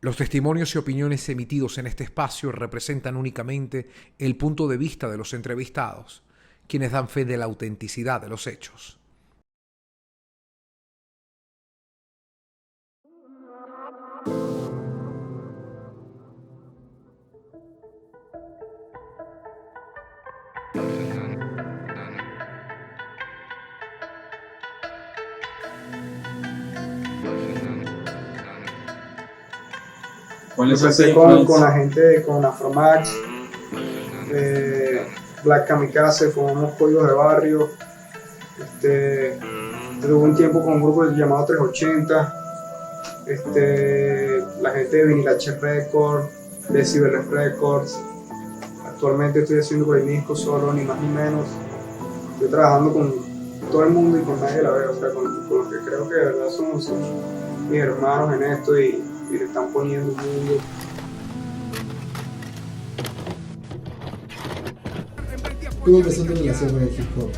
Los testimonios y opiniones emitidos en este espacio representan únicamente el punto de vista de los entrevistados, quienes dan fe de la autenticidad de los hechos. Empecé con la gente, con Afromax, Black Kamikaze, formamos códigos de barrio. Tuve un tiempo con un grupo llamado 380, la gente de Vinil H Records, de Cyberless Records. Actualmente estoy haciendo por el disco solo, ni más ni menos. Estoy trabajando con todo el mundo y con nadie a la vez, o sea, con los que creo que de verdad son mis hermanos en esto y le están poniendo un mundo. ¿Cómo empezó tu relación con el hip hop?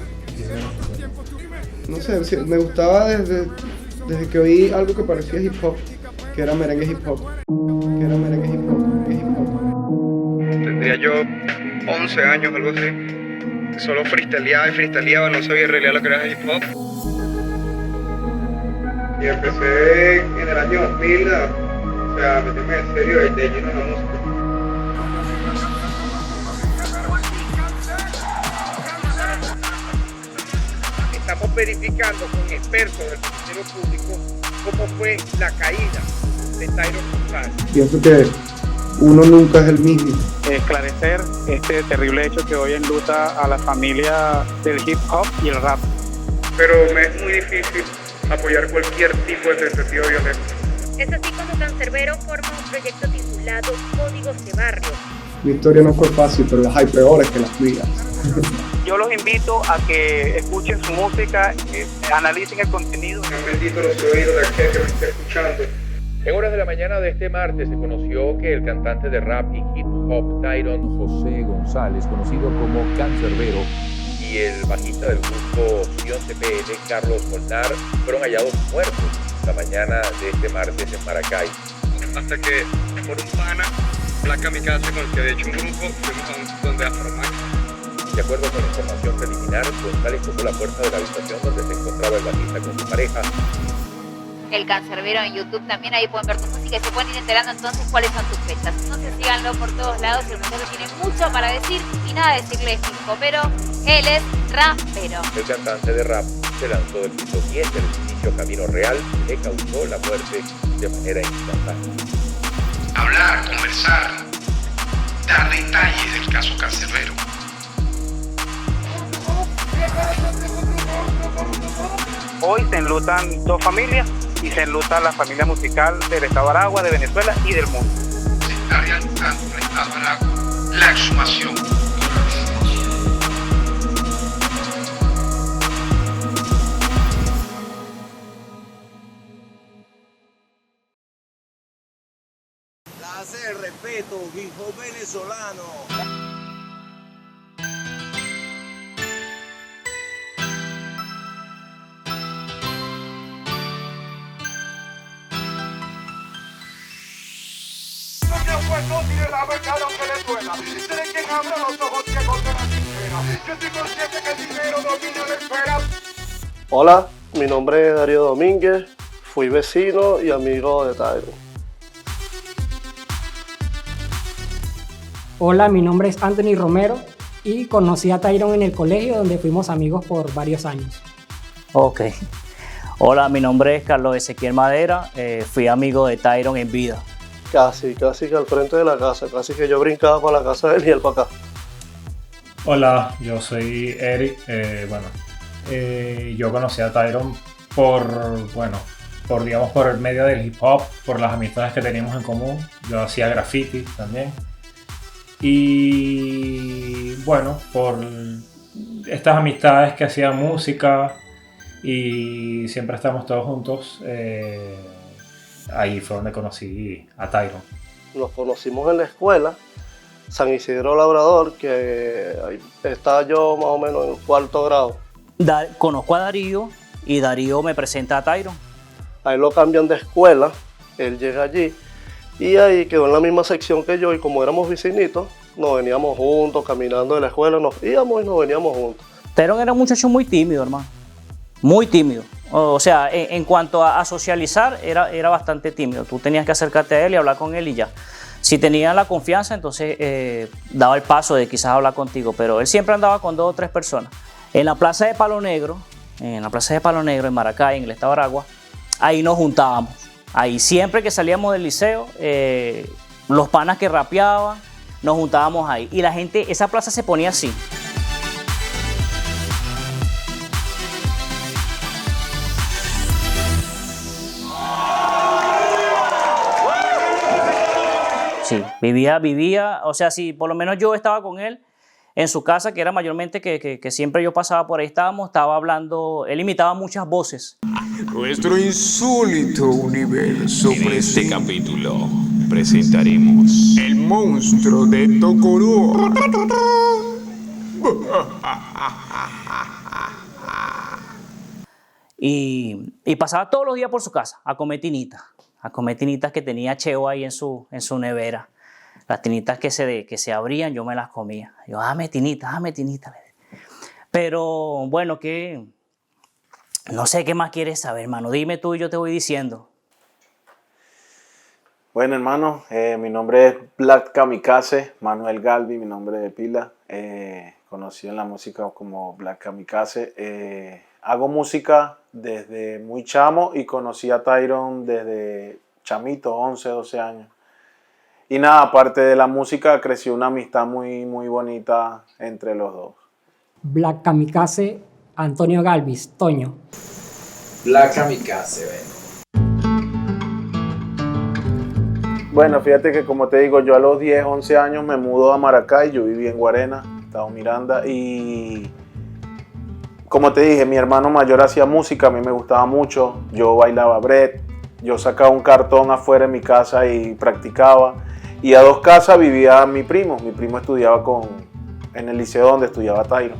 No sé, me gustaba desde que oí algo que parecía hip hop, que era merengue hip hop. Tendría yo 11 años, algo así. Solo freestyleaba, no sabía en realidad lo que era hip hop. Y empecé en el año 2000 a meterme en serio de lleno en la música. Estamos verificando con expertos del Ministerio Público cómo fue la caída de Tyron González. Pienso que uno nunca es el mismo. Esclarecer este terrible hecho que hoy enluta a la familia del hip hop y el rap. Pero me es muy difícil apoyar cualquier tipo de tentativa violenta. Es así como Cancerbero forma un proyecto titulado Códigos de Barrio. Mi historia no fue fácil, pero las hay peores que las mías. Yo los invito a que escuchen su música, analicen el contenido. Han bendito los oídos de aquel que me está escuchando. En horas de la mañana de este martes se conoció que el cantante de rap y hip hop Tyron José González, conocido como Cancerbero, y el bajista del grupo Sion TPN, Carlos Molnar, fueron hallados muertos la mañana de este martes en Maracay. Hasta que por un pana, Black Kamikaze, con el que de hecho un grupo, fuimos a donde Afromax. De acuerdo con la información preliminar, González tocó la puerta de la habitación donde se encontraba el bajista con su pareja. El Cancerbero en YouTube también, ahí pueden ver tu música y se pueden ir enterando entonces cuáles son tus fechas. Entonces síganlo por todos lados, el muchacho tiene mucho para decir y nada de decirle hip hop, pero él es rapero. El cantante de rap se lanzó del piso 10 del edificio Camino Real y le causó la muerte de manera instantánea. Hablar, conversar, dar detalles del caso Cancerbero. Hoy se enlutan dos familias y se enluta la familia musical del Estado de Aragua, de Venezuela y del mundo. Se está realizando en el Estado de Aragua la exhumación. Hace el respeto, hijo venezolano. No tiene la verdad aunque le duela. Seré quien abra los ojos que corta la tijera. Yo estoy consciente que el dinero domina la esfera. Hola, mi nombre es Darío Domínguez. Fui vecino y amigo de Tyron. Hola, mi nombre es Anthony Romero y conocí a Tyron en el colegio donde fuimos amigos por varios años. Ok. Hola, mi nombre es Carlos Ezequiel Madera. Fui amigo de Tyron en vida. Casi que al frente de la casa, casi que yo brincaba para la casa de él y él para acá. Hola, yo soy Eric. Yo conocí a Tyron por el medio del hip hop, por las amistades que teníamos en común. Yo hacía graffiti también. Y bueno, por estas amistades que hacían música y siempre estamos todos juntos. Ahí fue donde conocí a Tyron. Nos conocimos en la escuela, San Isidro Labrador, que ahí estaba yo más o menos en cuarto grado. Conozco a Darío y Darío me presenta a Tyron. Ahí lo cambian de escuela, él llega allí Y ahí quedó en la misma sección que yo, y como éramos vecinitos, nos veníamos juntos, caminando de la escuela, nos íbamos y nos veníamos juntos. Tyron era un muchacho muy tímido, hermano. Muy tímido. O sea, en cuanto a socializar, era bastante tímido. Tú tenías que acercarte a él y hablar con él y ya. Si tenía la confianza, entonces daba el paso de quizás hablar contigo, pero él siempre andaba con 2 o 3 personas. En la plaza de Palo Negro, en Maracay, en el estado de Aragua, ahí nos juntábamos. Ahí siempre que salíamos del liceo, los panas que rapeaban, nos juntábamos ahí. Y la gente, esa plaza se ponía así. Sí, vivía, o sea, si por lo menos yo estaba con él en su casa, que era mayormente que siempre yo pasaba por ahí, estaba hablando, él imitaba muchas voces. Nuestro insólito universo. En este capítulo presentaremos el monstruo de Tocoró. Y pasaba todos los días por su casa a comer tinitas que tenía Cheo ahí en su nevera. Las tinitas que se abrían, yo me las comía. Yo, dame tinitas. Pero bueno, que no sé qué más quieres saber, hermano. Dime tú y yo te voy diciendo. Bueno, hermano, mi nombre es Black Kamikaze, Manuel Galvi, mi nombre de pila. Conocido en la música como Black Kamikaze. Hago música desde muy chamo y conocí a Tyron desde chamito, 11, 12 años. Y nada, aparte de la música, creció una amistad muy, muy bonita entre los dos. Black Kamikaze, Antonio Galvis, Toño. Black Kamikaze, Bueno, fíjate que como te digo, yo a los 10, 11 años me mudo a Maracay, yo viví en Guarena, Estado Miranda, y como te dije, mi hermano mayor hacía música, a mí me gustaba mucho, yo bailaba break, yo sacaba un cartón afuera de mi casa y practicaba, y a 2 casas vivía mi primo estudiaba en el liceo donde estudiaba Tyron.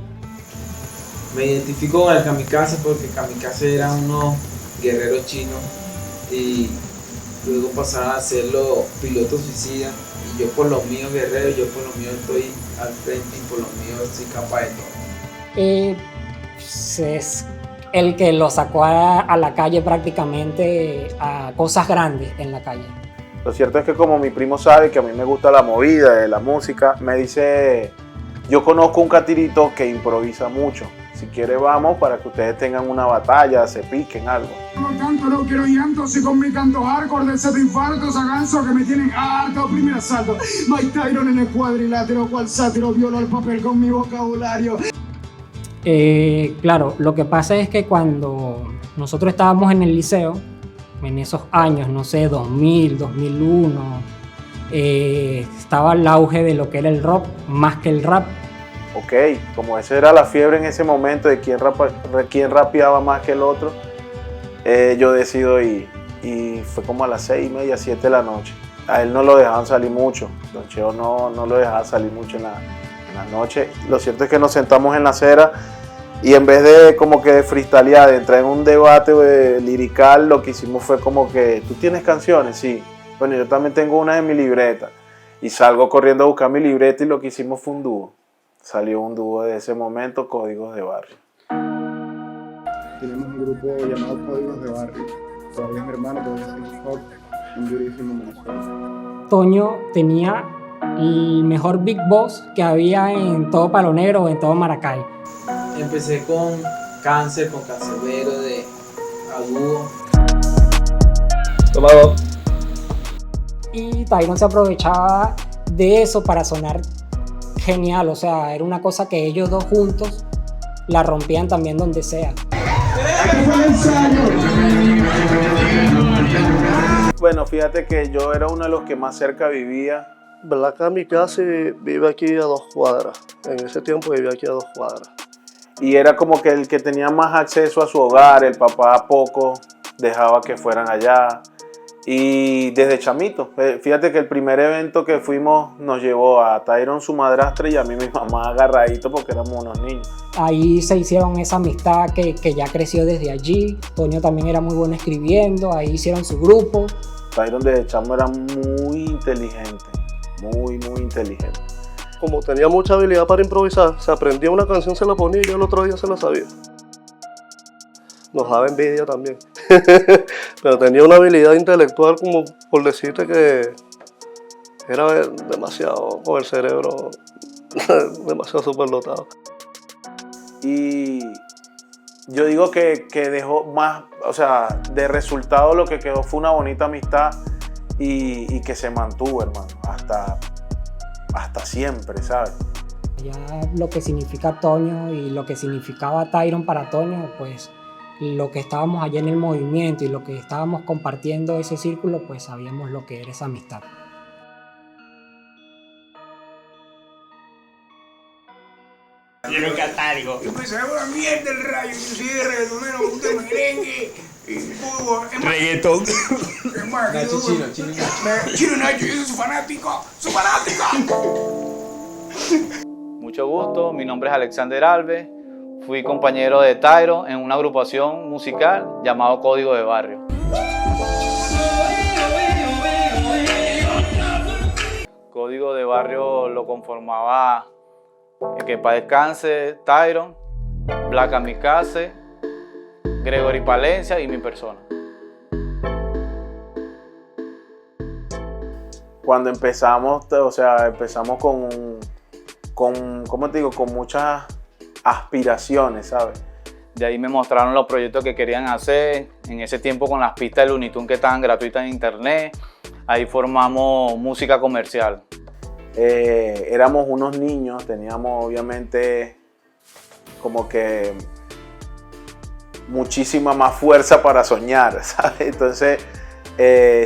Me identifico con el Kamikaze porque Kamikaze eran unos guerreros chinos y luego pasaron a ser los pilotos suicidas, y yo por los míos guerreros, yo por los míos estoy al frente y por los míos soy capaz de todo. Es el que lo sacó a la calle prácticamente, a cosas grandes en la calle. Lo cierto es que como mi primo sabe que a mí me gusta la movida de la música, me dice, yo conozco un catirito que improvisa mucho. Si quiere vamos para que ustedes tengan una batalla, se piquen algo. No canto, no quiero llanto, si con mi canto hardcore de set infartos a ganso que me tienen harto. Primer asalto, Mike Tyron en el cuadrilátero, cual sátiro violó el papel con mi vocabulario. Claro, lo que pasa es que cuando nosotros estábamos en el liceo, en esos años, no sé, 2000, 2001, estaba el auge de lo que era el rock más que el rap. Ok, como esa era la fiebre en ese momento de quién rapeaba más que el otro, yo decido ir, y fue como a las 6:30, 7 de la noche. A él no lo dejaban salir mucho, Don Cheo no lo dejaba salir mucho en la noche. Lo cierto es que nos sentamos en la acera y en vez de como que de freestylear, de entrar en un debate lirical, lo que hicimos fue como que, ¿tú tienes canciones? Sí. Bueno, yo también tengo una en mi libreta. Y salgo corriendo a buscar mi libreta y lo que hicimos fue un dúo. Salió un dúo de ese momento, Códigos de Barrio. Tenemos un grupo llamado Códigos de Barrio. Todavía es mi hermano, todavía es hip hop, un durísimo en Venezuela. Toño tenía el mejor Big Boss que había en todo Palo Negro, en todo Maracay. Empecé con Cáncer, con Cancerbero, de Agudo. Tomado. Y Tyron se aprovechaba de eso para sonar genial, o sea, era una cosa que ellos dos juntos la rompían también donde sea. Bueno, fíjate que yo era uno de los que más cerca vivía. Black Kamikaze vive aquí a 2 cuadras. En ese tiempo vivía aquí a 2 cuadras. Y era como que el que tenía más acceso a su hogar, el papá poco dejaba que fueran allá. Y desde chamito, fíjate que el primer evento que fuimos nos llevó a Tyron, su madrastra, y a mí mi mamá agarradito porque éramos unos niños. Ahí se hicieron esa amistad que ya creció desde allí. Toño también era muy bueno escribiendo, ahí hicieron su grupo Tyron de chamo era muy inteligente, muy inteligente. Como tenía mucha habilidad para improvisar, se aprendía una canción, se la ponía y yo el otro día se la sabía. Nos daba envidia también. Pero tenía una habilidad intelectual como por decirte que era demasiado, con el cerebro demasiado superdotado. Y yo digo que dejó más, o sea, de resultado lo que quedó fue una bonita amistad y que se mantuvo, hermano, hasta siempre, ¿sabes? Ya lo que significa Toño y lo que significaba Tyron para Toño, pues lo que estábamos allá en el movimiento y lo que estábamos compartiendo ese círculo, pues sabíamos lo que era esa amistad. Quiero cantar, digo. Yo pensaba una mierda el rayo, yo soy de reggaetonero, me gusta el merengue y fútbol. Reggaetón. Es más, Nacho Chino Nacho, yo soy su fanático, su fanático. Mucho gusto, mi nombre es Alexander Alves, fui compañero de Tyron en una agrupación musical llamado Código de Barrio. Código de Barrio lo conformaba que para descanse Tyron, Black Kamikaze, Gregory Palencia y mi persona. Cuando empezamos, o sea, empezamos con ¿cómo te digo? Con muchas aspiraciones, ¿sabes? De ahí me mostraron los proyectos que querían hacer, en ese tiempo con las pistas de Looney Tunes que estaban gratuitas en internet, ahí formamos música comercial. Éramos unos niños, teníamos obviamente como que muchísima más fuerza para soñar, ¿sabes? Entonces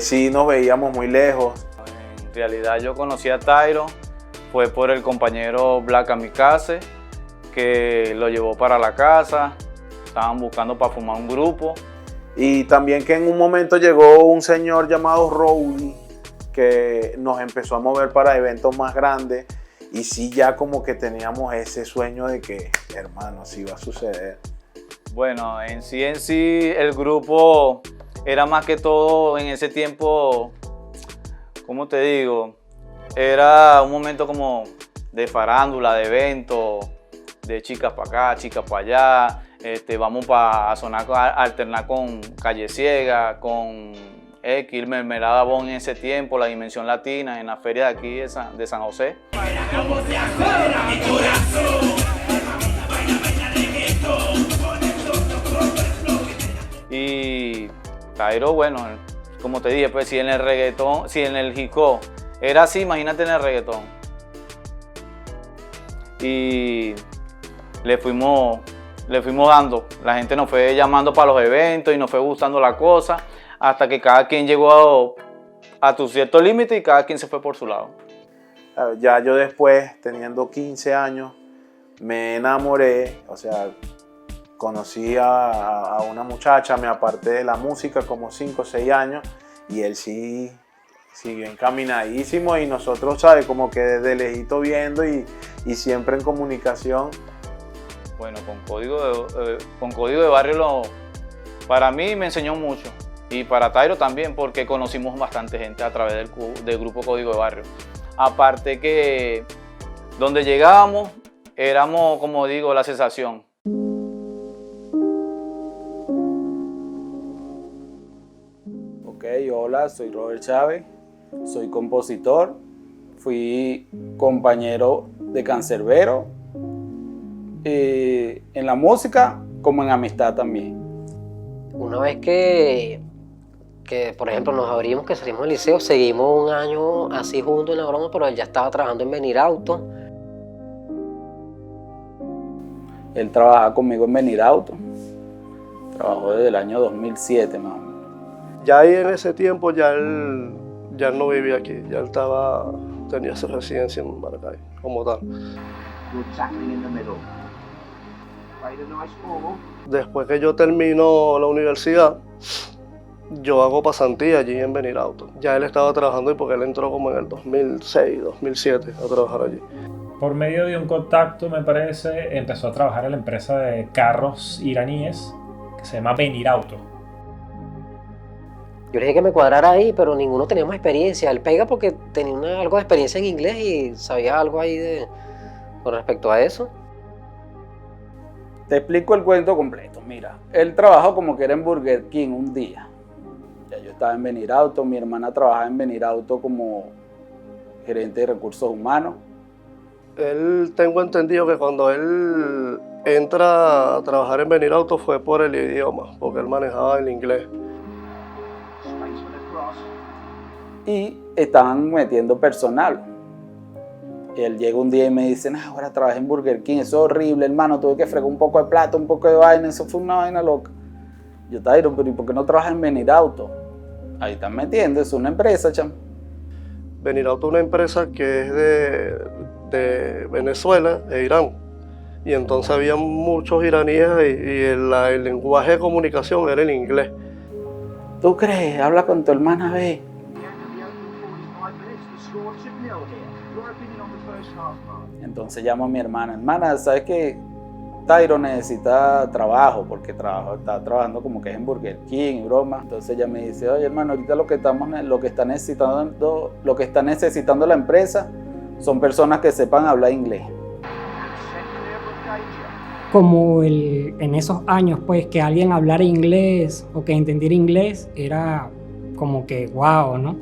sí nos veíamos muy lejos. En realidad yo conocí a Tyron, fue por el compañero Black Kamikaze, que lo llevó para la casa, estaban buscando para formar un grupo. Y también que en un momento llegó un señor llamado Rowdy, que nos empezó a mover para eventos más grandes y sí ya como que teníamos ese sueño de que, hermano, sí va a suceder. Bueno, en sí el grupo era más que todo en ese tiempo, ¿cómo te digo? Era un momento como de farándula, de evento, de chicas para acá, chicas para allá, vamos a sonar, a alternar con Calle Ciega, con X, Mermelada Bon en ese tiempo, La Dimensión Latina, en la feria de aquí de San José. Y Tyron, bueno, como te dije, pues si en el reggaetón, si en el hip hop era así, imagínate en el reggaetón. Y le fuimos dando, la gente nos fue llamando para los eventos y nos fue gustando la cosa, hasta que cada quien llegó a tu cierto límite y cada quien se fue por su lado. Ya yo después, teniendo 15 años, me enamoré, o sea, conocí a una muchacha, me aparté de la música como 5 o 6 años y él sí siguió encaminadísimo y nosotros, ¿sabes? Como que desde lejito viendo y siempre en comunicación. Bueno, con Código de Barrio para mí me enseñó mucho. Y para Tyron también, porque conocimos bastante gente a través del grupo Código de Barrio. Aparte que donde llegábamos, éramos, como digo, la sensación. Ok, hola, soy Robert Chávez, soy compositor, fui compañero de Cancerbero, en la música como en amistad también. Una vez que por ejemplo nos abrimos, que salimos del liceo, seguimos un año así juntos en la broma, pero él ya estaba trabajando en Venir Auto. Él trabajaba conmigo en Venir Auto, trabajó desde el año 2007 más o menos. Ya ahí en ese tiempo ya él no vivía aquí, ya él tenía su residencia en Maracay como tal. Después que yo termino la universidad, yo hago pasantía allí en Venir Auto. Ya él estaba trabajando y porque él entró como en el 2006, 2007 a trabajar allí. Por medio de un contacto, me parece, empezó a trabajar en la empresa de carros iraníes que se llama Venir Auto. Yo le dije que me cuadrara ahí, pero ninguno teníamos experiencia. Él pega porque tenía algo de experiencia en inglés y sabía algo ahí con respecto a eso. Te explico el cuento completo. Mira, él trabajó como que era en Burger King un día. Ya yo estaba en Benirauto, mi hermana trabajaba en Benirauto como gerente de recursos humanos. Él, tengo entendido que cuando él entra a trabajar en Benirauto fue por el idioma, porque él manejaba el inglés. Y estaban metiendo personal. Él llega un día y me dice, nah, ahora trabajé en Burger King, eso es horrible, hermano, tuve que fregar un poco de plata, un poco de vaina, eso fue una vaina loca. Yo, Tyron, pero ¿y por qué no trabajas en Benirauto? Ahí están metiendo, es una empresa, chamo. Benirauto es una empresa que es de Venezuela e Irán. Y entonces había muchos iraníes y el lenguaje de comunicación era el inglés. ¿Tú crees? Habla con tu hermana, ve. Entonces llamo a mi hermana. Hermana, ¿sabes qué? Tyron necesita trabajo porque está trabajando como que es en Burger King y broma. Entonces ella me dice, oye hermano, ahorita lo que está necesitando la empresa son personas que sepan hablar inglés. Como en esos años, pues, que alguien hablara inglés o que entendiera inglés era como que wow, ¿no?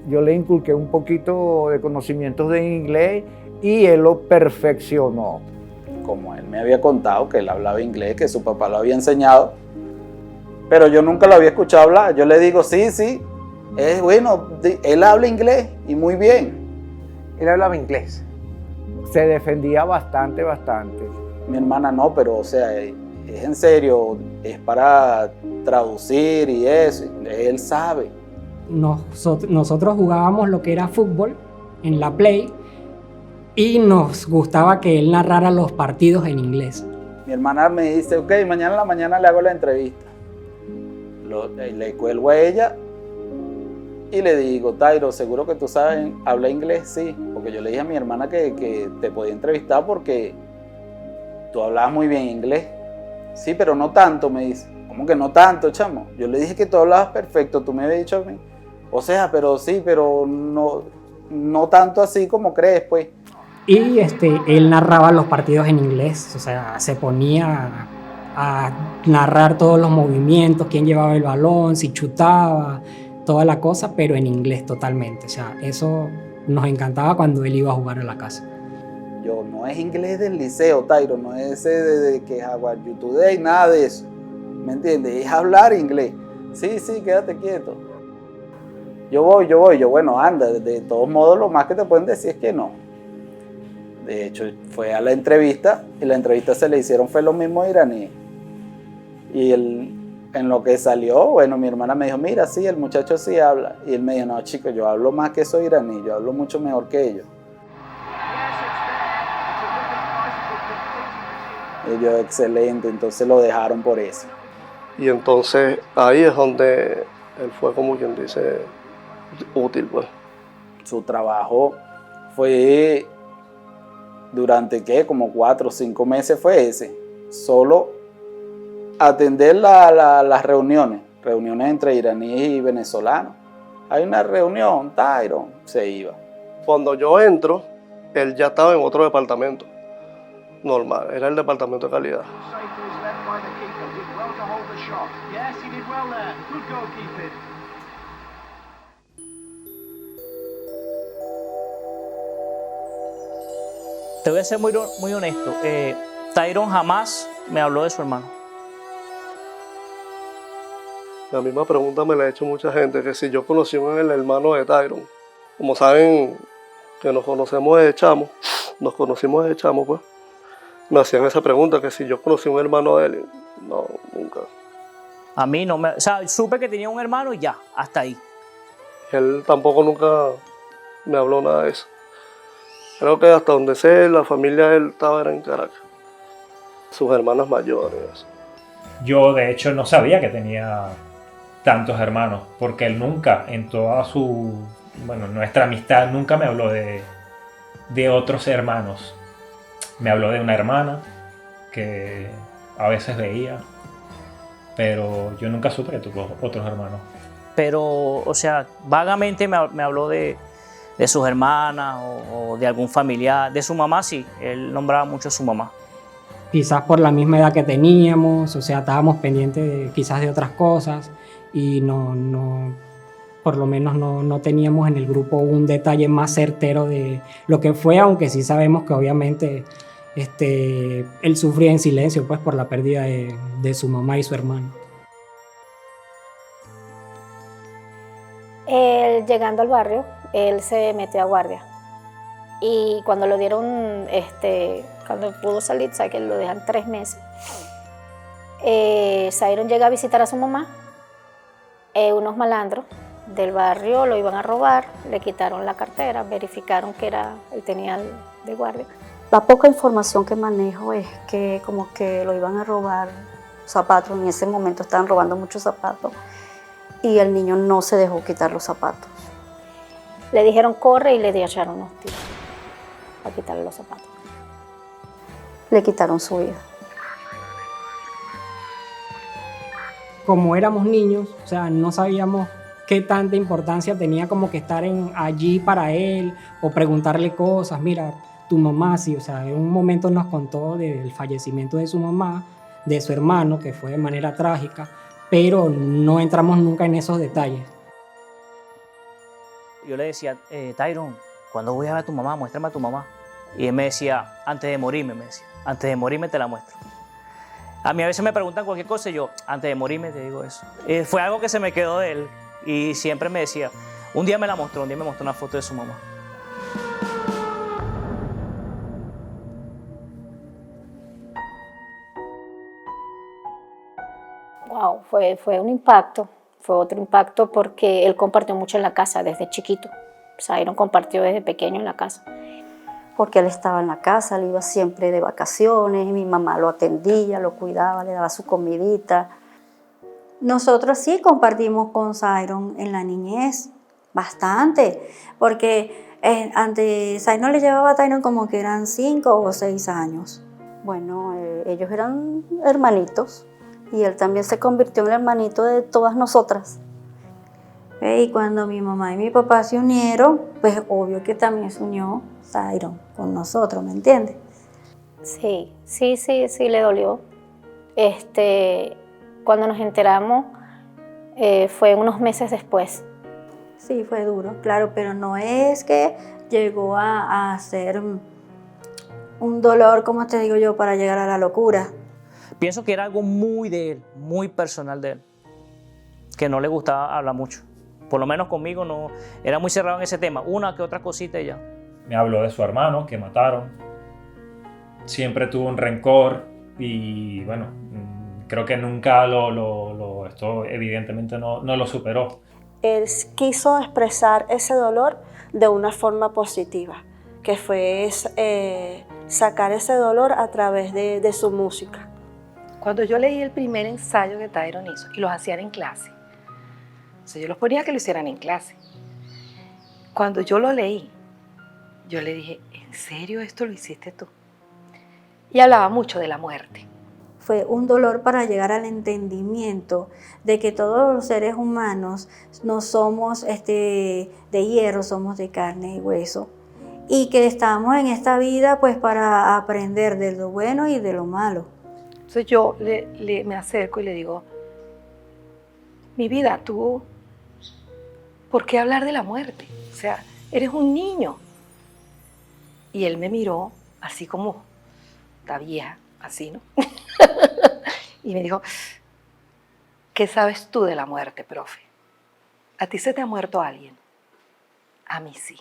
Yo le inculqué un poquito de conocimientos de inglés y él lo perfeccionó. Como él me había contado que él hablaba inglés, que su papá lo había enseñado, pero yo nunca lo había escuchado hablar. Yo le digo, sí, es bueno, él habla inglés y muy bien. Él hablaba inglés. Se defendía bastante. Mi hermana no, pero o sea, es en serio, es para traducir y eso, él sabe. Nosotros jugábamos lo que era fútbol en la Play y nos gustaba que él narrara los partidos en inglés. Mi hermana me dice, ok, mañana en la mañana le hago la entrevista. Le cuelgo a ella y le digo, Tyro, ¿seguro que tú sabes hablar inglés? Sí, porque yo le dije a mi hermana que te podía entrevistar porque tú hablabas muy bien inglés. Sí, pero no tanto, me dice. ¿Cómo que no tanto, chamo? Yo le dije que tú hablabas perfecto, tú me habías dicho a mí. O sea, pero sí, pero no tanto así como crees, pues. Y él narraba los partidos en inglés, o sea, se ponía a narrar todos los movimientos, quién llevaba el balón, si chutaba, toda la cosa, pero en inglés totalmente. O sea, eso nos encantaba cuando él iba a jugar a la casa. Yo no es inglés del liceo, Tyro, no es ese de que How are you today, nada de eso. ¿Me entiendes? Es hablar inglés. Sí, quédate quieto. Yo voy, bueno, anda, de todos modos lo más que te pueden decir es que no. De hecho, fue a la entrevista y la entrevista se le hicieron fue los mismos iraníes. Y en lo que salió, bueno, mi hermana me dijo, mira, sí, el muchacho sí habla. Y él me dijo, no, chico, yo hablo más que esos iraníes, yo hablo mucho mejor que ellos. Y yo, excelente, entonces lo dejaron por eso. Y entonces ahí es donde él fue, como quien dice, útil, pues. Su trabajo fue durante, ¿qué? Como 4 o 5 meses fue ese. Solo atender las reuniones entre iraníes y venezolanos. Hay una reunión, Tyron, se iba. Cuando yo entro, él ya estaba en otro departamento. Normal, era el departamento de calidad. Te voy a ser muy honesto. Tyron jamás me habló de su hermano. La misma pregunta me la ha hecho mucha gente, que si yo conocí a el hermano de Tyron. Como saben que nos conocimos desde chamo, pues. Me hacían esa pregunta, que si yo conocí a un hermano de él. No, nunca. A mí no me... O sea, supe que tenía un hermano y ya, hasta ahí. Él tampoco nunca me habló nada de eso. Creo que hasta donde sé, la familia de él estaba era en Caracas. Sus hermanas mayores. Eso. Yo, de hecho, no sabía que tenía tantos hermanos, porque él nunca, en toda nuestra amistad, nunca me habló de otros hermanos. Me habló de una hermana que a veces veía, pero yo nunca supe que tuvo otros hermanos. pero, o sea, vagamente me habló de sus hermanas o de algún familiar. De su mamá sí, él nombraba mucho a su mamá. Quizás por la misma edad que teníamos, o sea, estábamos pendientes quizás de otras cosas y por lo menos no teníamos en el grupo un detalle más certero de lo que fue, aunque sí sabemos que obviamente él sufría en silencio pues por la pérdida de su mamá y su hermano. Llegando al barrio, él se metió a guardia y cuando lo dieron, cuando pudo salir, o sea que lo dejan 3 meses, Zairon llega a visitar a su mamá, unos malandros del barrio lo iban a robar, le quitaron la cartera, verificaron que él tenía de guardia. La poca información que manejo es que como que lo iban a robar zapatos, en ese momento estaban robando muchos zapatos y el niño no se dejó quitar los zapatos. Le dijeron corre y le echaron unos tiros para quitarle los zapatos. Le quitaron su vida. Como éramos niños, o sea, no sabíamos qué tanta importancia tenía como que estar allí para él o preguntarle cosas. Mira, tu mamá, sí, o sea, en un momento nos contó del fallecimiento de su mamá, de su hermano, que fue de manera trágica, pero no entramos nunca en esos detalles. Yo le decía, Tyron, ¿cuándo voy a ver a tu mamá? Muéstrame a tu mamá. Y él me decía, antes de morirme, antes de morirme te la muestro. A mí a veces me preguntan cualquier cosa y yo, antes de morirme te digo eso. Fue algo que se me quedó de él y siempre me decía, un día me mostró una foto de su mamá. Wow, fue un impacto, fue otro impacto porque él compartió mucho en la casa desde chiquito. Zairon compartió desde pequeño en la casa. Porque él estaba en la casa, él iba siempre de vacaciones, mi mamá lo atendía, lo cuidaba, le daba su comidita. Nosotros sí compartimos con Zairon en la niñez, bastante, porque Zairon le llevaba a Tyron como que eran 5 o 6 años. Bueno, ellos eran hermanitos y él también se convirtió en el hermanito de todas nosotras. Y cuando mi mamá y mi papá se unieron, pues obvio que también se unió Zairon con nosotros, ¿me entiendes? Sí, le dolió. Cuando nos enteramos, fue unos meses después. Sí, fue duro, claro, pero no es que llegó a ser un dolor, como te digo yo, para llegar a la locura. Pienso que era algo muy de él, muy personal de él, que no le gustaba hablar mucho. Por lo menos conmigo no, era muy cerrado en ese tema, una que otra cosita y ya. Me habló de su hermano que mataron, siempre tuvo un rencor y bueno, creo que nunca esto evidentemente no lo superó. Él quiso expresar ese dolor de una forma positiva, que fue sacar ese dolor a través de su música. Cuando yo leí el primer ensayo que Tyron hizo, y los hacían en clase, o sea, yo los ponía que lo hicieran en clase. Cuando yo lo leí, yo le dije, ¿en serio esto lo hiciste tú? Y hablaba mucho de la muerte. Fue un dolor para llegar al entendimiento de que todos los seres humanos no somos de hierro, somos de carne y hueso. Y que estamos en esta vida pues para aprender de lo bueno y de lo malo. Entonces yo me acerco y le digo, mi vida, tú, ¿por qué hablar de la muerte? O sea, eres un niño. Y él me miró así como, está vieja, así, ¿no? Y me dijo, ¿qué sabes tú de la muerte, profe? ¿A ti se te ha muerto alguien? A mí sí.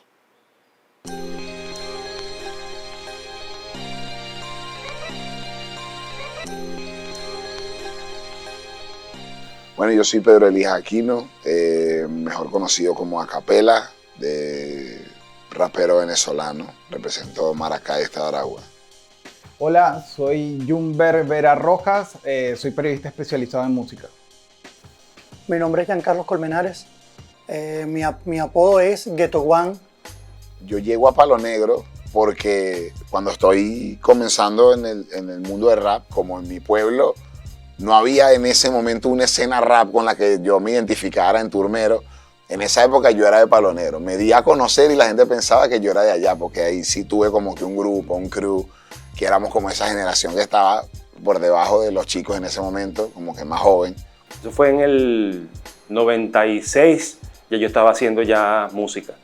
Bueno, yo soy Pedro Elías Aquino, mejor conocido como Acapela, rapero venezolano, represento Maracay, Estado de Aragua. Hola, soy Jumber Vera Rojas, soy periodista especializado en música. Mi nombre es Giancarlos Colmenares, mi apodo es Ghetto One. Yo llego a Palo Negro porque cuando estoy comenzando en el mundo del rap, como en mi pueblo, No había en ese momento una escena rap con la que yo me identificara en Turmero. En esa época yo era de Palonero. Me di a conocer y la gente pensaba que yo era de allá, porque ahí sí tuve como que un grupo, un crew, que éramos como esa generación que estaba por debajo de los chicos en ese momento, como que más joven. Eso fue en el 96, y yo estaba haciendo ya música.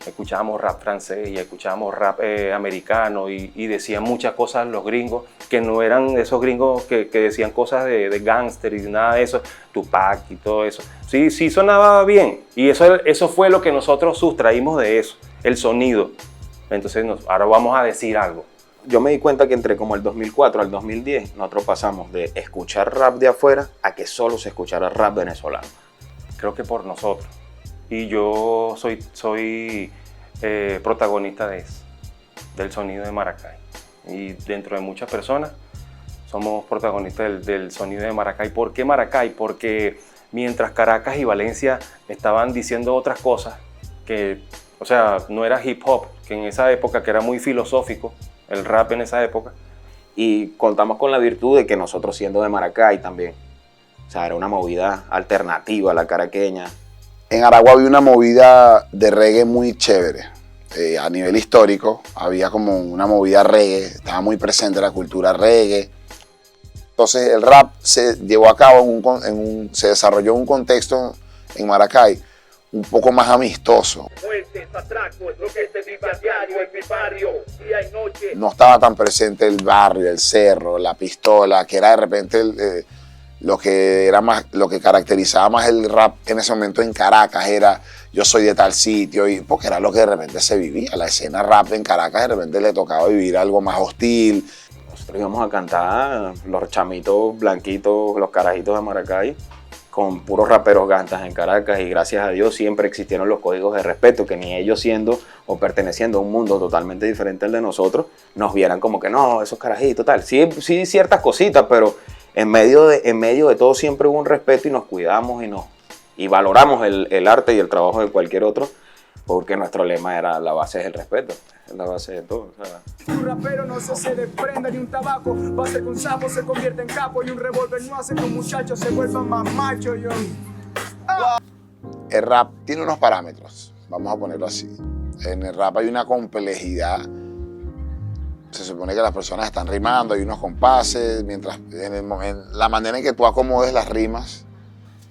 Escuchábamos rap francés y escuchábamos rap americano y decían muchas cosas los gringos que no eran esos gringos que decían cosas de gángster y nada de eso, Tupac y todo eso. Sí, sí sonaba bien y eso fue lo que nosotros sustraímos de eso, el sonido. Entonces ahora vamos a decir algo. Yo me di cuenta que entre como el 2004 al 2010 nosotros pasamos de escuchar rap de afuera a que solo se escuchara rap venezolano. Creo que por nosotros. Y yo soy protagonista de eso, del sonido de Maracay. Y dentro de muchas personas somos protagonistas del sonido de Maracay. ¿Por qué Maracay? Porque mientras Caracas y Valencia estaban diciendo otras cosas, que, o sea, no era hip hop, que en esa época, que era muy filosófico, el rap en esa época. Y contamos con la virtud de que nosotros siendo de Maracay también, o sea, era una movida alternativa a la caraqueña. En Aragua había una movida de reggae muy chévere. A nivel histórico había como una movida reggae, estaba muy presente la cultura reggae. Entonces el rap se llevó a cabo, se desarrolló en un contexto en Maracay un poco más amistoso. No estaba tan presente el barrio, el cerro, la pistola, que era de repente lo que caracterizaba más el rap en ese momento en Caracas era yo soy de tal sitio, porque era lo que de repente se vivía. La escena rap en Caracas de repente le tocaba vivir algo más hostil. Nosotros íbamos a cantar los chamitos blanquitos, los carajitos de Maracay, con puros raperos gantas en Caracas, y gracias a Dios siempre existieron los códigos de respeto, que ni ellos siendo o perteneciendo a un mundo totalmente diferente al de nosotros, nos vieran como que no, esos carajitos, tal. Sí, ciertas cositas, pero en medio de todo siempre hubo un respeto y nos cuidamos y valoramos el arte y el trabajo de cualquier otro, porque nuestro lema era la base es el respeto, es la base de todo. O sea. Un rapero no se desprende ni un tabaco, base con sapo se convierte en capo y un revólver no hace que un muchacho se vuelva más macho. Yo. El rap tiene unos parámetros, vamos a ponerlo así. En el rap hay una complejidad. Se supone que las personas están rimando, hay unos compases, mientras en la manera en que tú acomodes las rimas,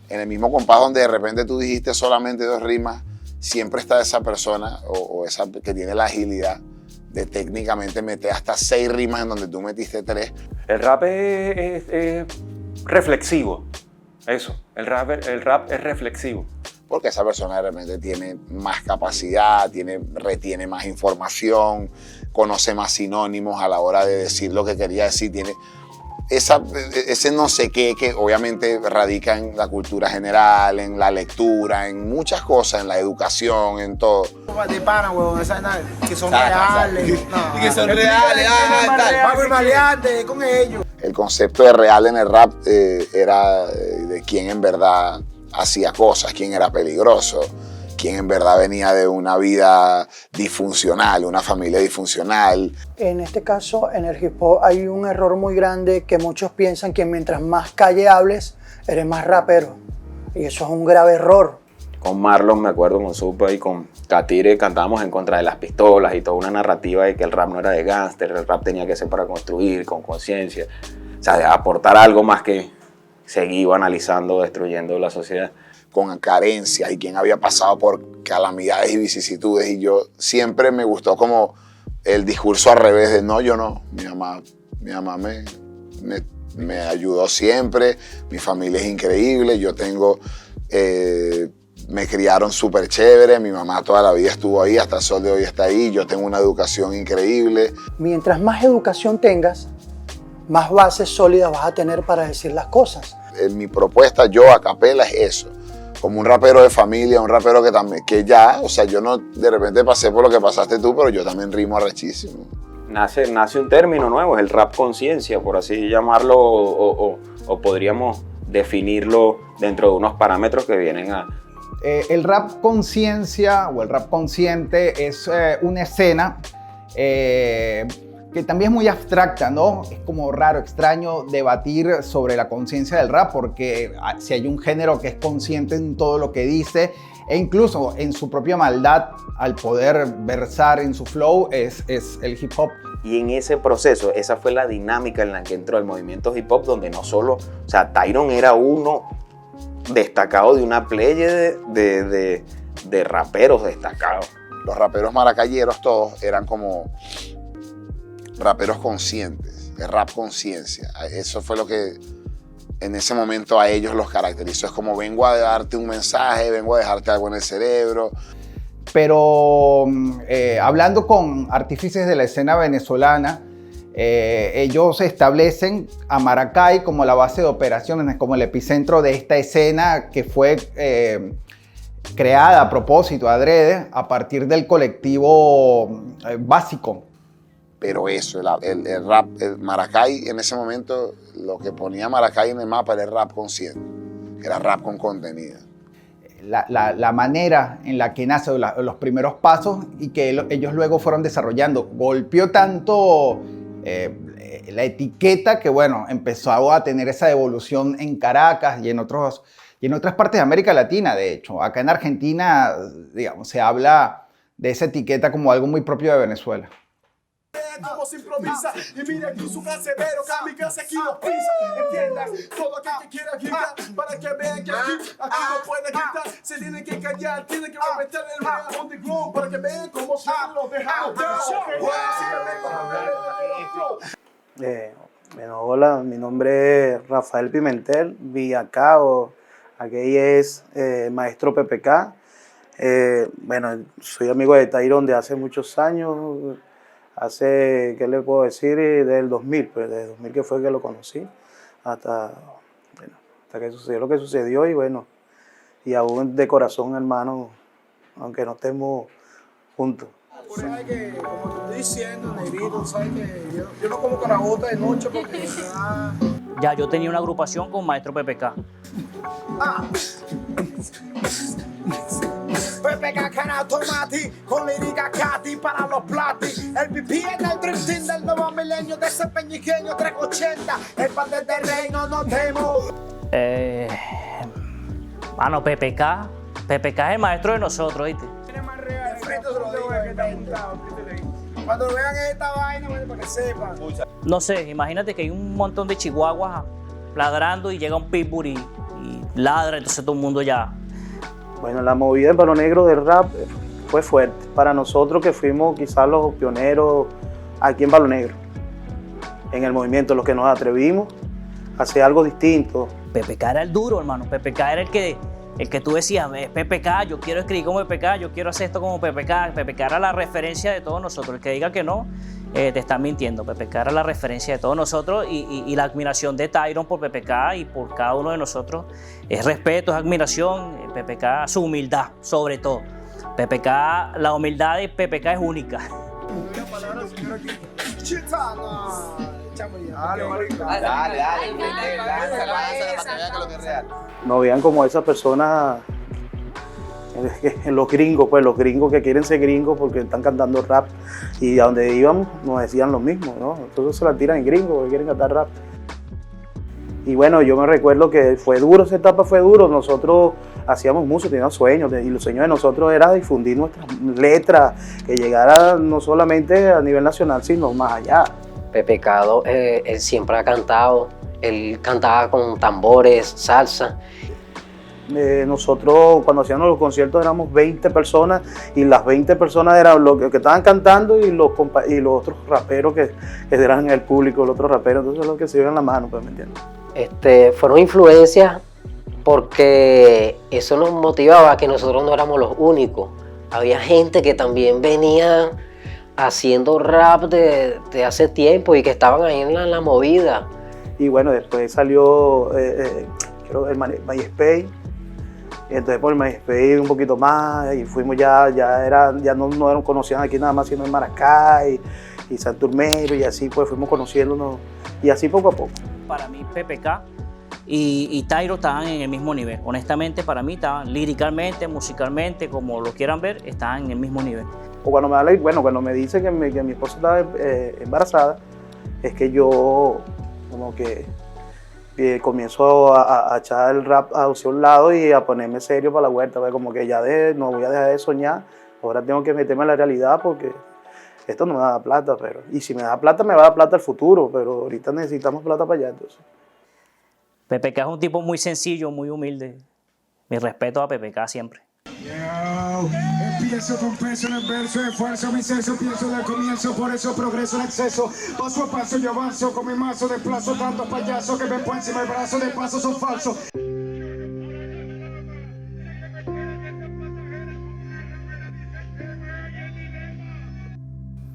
en el mismo compás donde de repente tú dijiste solamente 2 rimas, siempre está esa persona o esa que tiene la agilidad de técnicamente meter hasta 6 rimas en donde tú metiste 3. El rap es reflexivo, eso, el rap es reflexivo. Porque esa persona de repente tiene más capacidad, retiene más información, conoce más sinónimos a la hora de decir lo que quería decir, tiene ese no sé qué que obviamente radica en la cultura general, en la lectura, en muchas cosas, en la educación, en todo. De pana, huevón, que son reales. Y que son reales, Vamos y maleante con ellos. El concepto de real en el rap era de quién en verdad hacía cosas, quién era peligroso, quién en verdad venía de una vida disfuncional, una familia disfuncional. En este caso, en el hip hop hay un error muy grande que muchos piensan que mientras más calle hables, eres más rapero. Y eso es un grave error. Con Marlon, me acuerdo, con Supa y con Katire cantábamos en contra de las pistolas y toda una narrativa de que el rap no era de gángster, el rap tenía que ser para construir, con conciencia. O sea, de aportar algo más que seguir analizando, destruyendo la sociedad. Con carencias y quién había pasado por calamidades y vicisitudes, y yo siempre me gustó como el discurso al revés de no, yo no, mi mamá me ayudó siempre, mi familia es increíble, yo tengo, me criaron súper chévere, mi mamá toda la vida estuvo ahí, hasta el sol de hoy está ahí, yo tengo una educación increíble. Mientras más educación tengas, más bases sólidas vas a tener para decir las cosas. Mi propuesta, yo a capela, es eso. Como un rapero de familia, un rapero que ya, o sea, yo no de repente pasé por lo que pasaste tú, pero yo también rimo arrechísimo. Nace un término nuevo, es el rap conciencia, por así llamarlo, o podríamos definirlo dentro de unos parámetros que vienen a... El rap conciencia o el rap consciente es una escena que que también es muy abstracta, ¿no? Es como raro, extraño debatir sobre la conciencia del rap, porque si hay un género que es consciente en todo lo que dice, e incluso en su propia maldad, al poder versar en su flow, es el hip hop. Y en ese proceso, esa fue la dinámica en la que entró el movimiento hip hop, donde no solo, o sea, Tyron era uno destacado de una playa de raperos destacados. Los raperos maracayeros todos eran como raperos conscientes, de rap conciencia. Eso fue lo que en ese momento a ellos los caracterizó. Es como vengo a darte un mensaje, vengo a dejarte algo en el cerebro. Pero hablando con artífices de la escena venezolana, ellos establecen a Maracay como la base de operaciones, como el epicentro de esta escena que fue creada a propósito, adrede, a partir del colectivo básico. Pero eso, el rap, el Maracay en ese momento, lo que ponía Maracay en el mapa era el rap consciente, era rap con contenido. La manera en la que nacen los primeros pasos y que ellos luego fueron desarrollando. Golpeó tanto la etiqueta que, bueno, empezó a tener esa evolución en Caracas y en otras partes de América Latina, de hecho. Acá en Argentina, digamos, se habla de esa etiqueta como algo muy propio de Venezuela. Cómo se improvisa y mira aquí su cancelero, kamikaze aquí los pisa, entiendas, todo aquel que quiera gritar, para que vean que aquí no puede gritar, se tienen que callar, tienen que respetar el real on the globe, para que vean cómo se los dejamos. Bueno, hola, mi nombre es Rafael Pimentel, Villacao, aquí es maestro PPK. Bueno, soy amigo de Tyron de hace muchos años. Hace, ¿qué le puedo decir? Del 2000, pues desde 2000 que fue que lo conocí, hasta que sucedió lo que sucedió y bueno, y aún de corazón, hermano, aunque no estemos juntos. Por eso hay que, como te estoy diciendo, negrito, sabes que yo no como carajota de noche porque me da... Ya yo tenía una agrupación con Maestro PPK. PPK Canal Tomati, con lírica Katy para los platis. El pipí en el Dream Team del nuevo milenio de ese peñiqueño 380. El pan del reino no temo. Mano, PPK es el maestro de nosotros, ¿viste? Cuando vean esta vaina, para que sepan. No sé, imagínate que hay un montón de chihuahuas ladrando y llega un pitbull y ladra, entonces todo el mundo ya... Bueno, la movida en Palo Negro del rap fue fuerte. Para nosotros que fuimos quizás los pioneros aquí en Palo Negro, en el movimiento, los que nos atrevimos a hacer algo distinto. PPK era el duro, hermano. PPK era el que tú decías, PPK, yo quiero escribir como PPK, yo quiero hacer esto como PPK. PPK era la referencia de todos nosotros. El que diga que no, te está mintiendo. PPK era la referencia de todos nosotros y la admiración de Tyron por PPK y por cada uno de nosotros es respeto, es admiración. PPK, su humildad, sobre todo. PPK, la humildad de PPK es única. Nos vean como esas personas, los gringos, pues los gringos que quieren ser gringos porque están cantando rap y a donde íbamos nos decían lo mismo, ¿no? Entonces se la tiran en gringos porque quieren cantar rap. Y bueno, yo me recuerdo que fue duro, esa etapa fue duro. Nosotros hacíamos música, teníamos sueños, y los sueños de nosotros era difundir nuestras letras, que llegara no solamente a nivel nacional, sino más allá. PPK, él siempre ha cantado, él cantaba con tambores, salsa. Nosotros cuando hacíamos los conciertos éramos 20 personas y las 20 personas eran los que estaban cantando y los otros raperos que eran el público, los otros raperos, entonces los que se iban la mano, pues, ¿me entiendes? Fueron influencias porque eso nos motivaba a que nosotros no éramos los únicos. Había gente que también venía haciendo rap de hace tiempo y que estaban ahí en la movida. Y bueno, después salió creo el MySpace. Y entonces por el MySpace un poquito más y fuimos ya no conocían aquí nada más sino en Maracay y Santurmero y así pues fuimos conociéndonos y así poco a poco. Para mí PPK y Tyron estaban en el mismo nivel. Honestamente para mí estaban líricamente, musicalmente, como lo quieran ver, estaban en el mismo nivel. o cuando me da cuando me dice que mi esposa estaba embarazada, es que yo como que comienzo a echar el rap hacia un lado y a ponerme serio para la vuelta, pues, como que ya no voy a dejar de soñar, ahora tengo que meterme en la realidad porque esto no me da plata, y si me da plata, me va a dar plata al futuro, pero ahorita necesitamos plata para allá, entonces. PPK es un tipo muy sencillo, muy humilde. Mi respeto a PPK siempre. Empiezo con peso en el verso, esfuerzo mi seso, pienso del comienzo, por eso progreso en exceso. Paso a paso yo avanzo, con mi mazo desplazo tantos payasos que ven por encima del brazo, de paso son falsos.